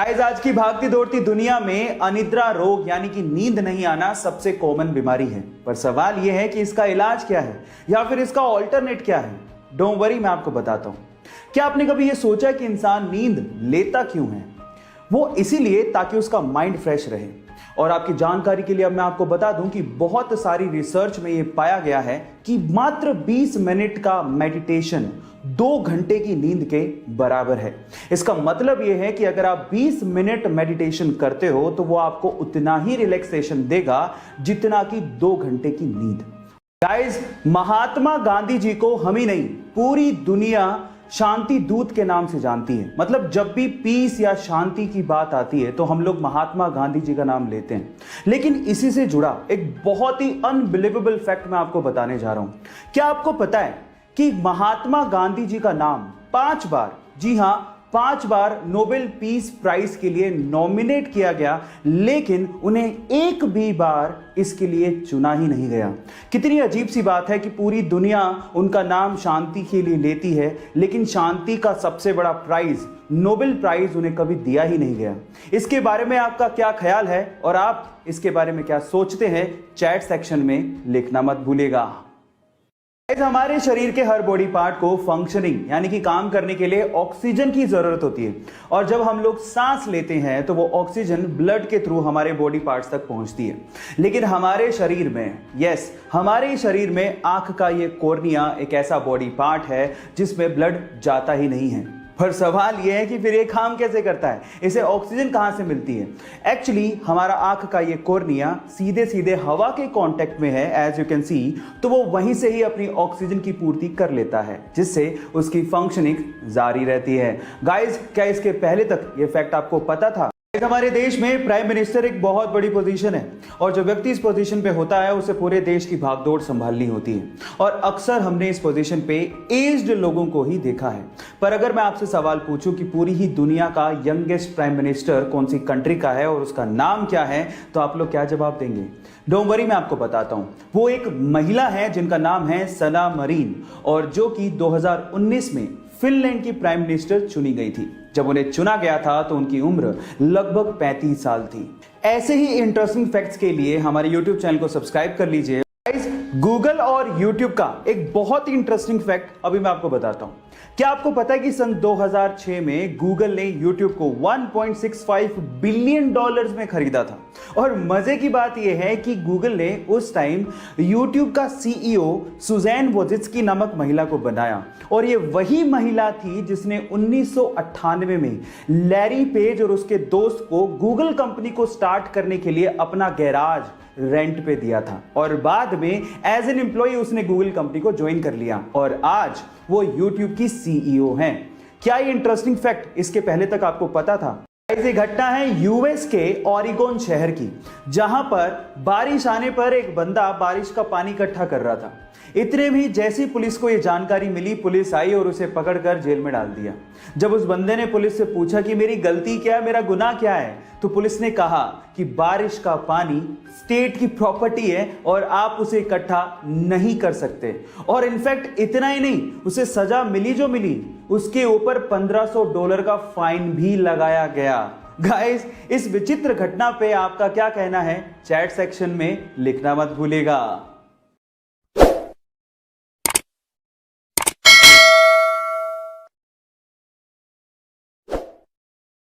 Guys, आज की भागती दौड़ती दुनिया में अनिद्रा रोग यानी कि नींद नहीं आना सबसे कॉमन बीमारी है। पर सवाल यह है कि इसका इलाज क्या है या फिर इसका ऑल्टरनेट क्या है। डोंट वरी, मैं आपको बताता हूं। क्या आपने कभी यह सोचा कि इंसान नींद लेता क्यों है? वो इसीलिए ताकि उसका माइंड फ्रेश रहे। और आपकी जानकारी के लिए अब मैं आपको बता दूं कि बहुत सारी रिसर्च में यह पाया गया है कि मात्र 20 मिनट का मेडिटेशन 2 घंटे की नींद के बराबर है। इसका मतलब यह है कि अगर आप 20 मिनट मेडिटेशन करते हो तो वो आपको उतना ही रिलैक्सेशन देगा जितना कि 2 घंटे की नींद। गाइस, महात्मा गांधी जी को हम ही नहीं, पूरी दुनिया शांति दूत के नाम से जानती है। मतलब जब भी पीस या शांति की बात आती है तो हम लोग महात्मा गांधी जी का नाम लेते हैं। लेकिन इसी से जुड़ा एक बहुत ही अनबिलीवेबल फैक्ट मैं आपको बताने जा रहा हूं। क्या आपको पता है कि महात्मा गांधी जी का नाम 5 बार, जी हां 5 बार नोबेल पीस प्राइज के लिए नॉमिनेट किया गया, लेकिन उन्हें एक भी बार इसके लिए चुना ही नहीं गया। कितनी अजीब सी बात है कि पूरी दुनिया उनका नाम शांति के लिए लेती है, लेकिन शांति का सबसे बड़ा प्राइज नोबेल प्राइज उन्हें कभी दिया ही नहीं गया। इसके बारे में आपका क्या ख्याल है और आप इसके बारे में क्या सोचते हैं? चैट सेक्शन में लिखना मत भूलिएगा। हमारे शरीर के हर बॉडी पार्ट को फंक्शनिंग यानी कि काम करने के लिए ऑक्सीजन की जरूरत होती है। और जब हम लोग सांस लेते हैं तो वो ऑक्सीजन ब्लड के थ्रू हमारे बॉडी पार्ट्स तक पहुंचती है। लेकिन हमारे शरीर में, हमारे शरीर में आंख का ये कॉर्निया एक ऐसा बॉडी पार्ट है जिसमें ब्लड जाता ही नहीं है। पर सवाल यह है कि फिर ये काम कैसे करता है? इसे ऑक्सीजन कहां से मिलती है? एक्चुअली हमारा आंख का ये कॉर्निया सीधे सीधे हवा के कांटेक्ट में है, एज यू कैन सी, तो वो वहीं से ही अपनी ऑक्सीजन की पूर्ति कर लेता है, जिससे उसकी फंक्शनिंग जारी रहती है। गाइस, क्या इसके पहले तक ये फैक्ट आपको पता था? हमारे देश में प्राइम मिनिस्टर एक बहुत बड़ी पोजीशन है और जो व्यक्ति इस पोजीशन पे होता है उसे पूरे देश की भागदौड़ संभालनी होती है। और अक्सर हमने इस पोजीशन पे एज्ड लोगों को ही देखा है। पर अगर मैं आपसे सवाल पूछूं कि पूरी ही दुनिया का यंगेस्ट प्राइम मिनिस्टर कौन सी कंट्री का है और उसका नाम क्या है, तो आप लोग क्या जवाब देंगे? डोंट वरी, मैं आपको बताता हूं। वो एक महिला है जिनका नाम है सना मरीन, और जो कि 2019 में फिनलैंड की प्राइम मिनिस्टर चुनी गई थी। जब उन्हें चुना गया था तो उनकी उम्र लगभग 35 साल थी। ऐसे ही इंटरेस्टिंग फैक्ट्स के लिए हमारे YouTube चैनल को सब्सक्राइब कर लीजिए। गूगल और YouTube का एक बहुत ही इंटरेस्टिंग फैक्ट अभी मैं आपको बताता हूं। क्या आपको पता है कि सन 2006 में गूगल ने YouTube को $1.65 बिलियन में खरीदा था? और मजे की बात यह है कि गूगल ने उस टाइम YouTube का CEO सुजैन वोजित्स्की नामक महिला को बनाया, और ये वही महिला थी जिसने 1998 में लैरी पेज और उसके दोस्त को गूगल कंपनी को स्टार्ट करने के लिए अपना गैराज रेंट पे दिया था, और बाद में एज एन एम्प्लॉय उसने गूगल कंपनी को ज्वाइन कर लिया और आज वो YouTube की CEO हैं। क्या ये इंटरेस्टिंग फैक्ट इसके पहले तक आपको पता था? ये घटना है यूएस के ओरेगोन शहर की, जहां पर बारिश आने पर एक बंदा बारिश का पानी इकट्ठा कर रहा था। इतने भी जैसी पुलिस को यह जानकारी मिली, पुलिस आई और उसे पकड़कर जेल में डाल दिया। जब उस बंदे ने पुलिस से पूछा कि मेरी गलती क्या है, मेरा गुनाह क्या है, तो पुलिस ने कहा कि बारिश का पानी स्टेट की प्रॉपर्टी है और आप उसे इकट्ठा नहीं कर सकते। और इनफैक्ट इतना ही नहीं, उसे सजा मिली जो मिली, उसके ऊपर $1500 का फाइन भी लगाया गया। गाइस, इस विचित्र घटना पे आपका क्या कहना है? चैट सेक्शन में लिखना मत भूलिएगा।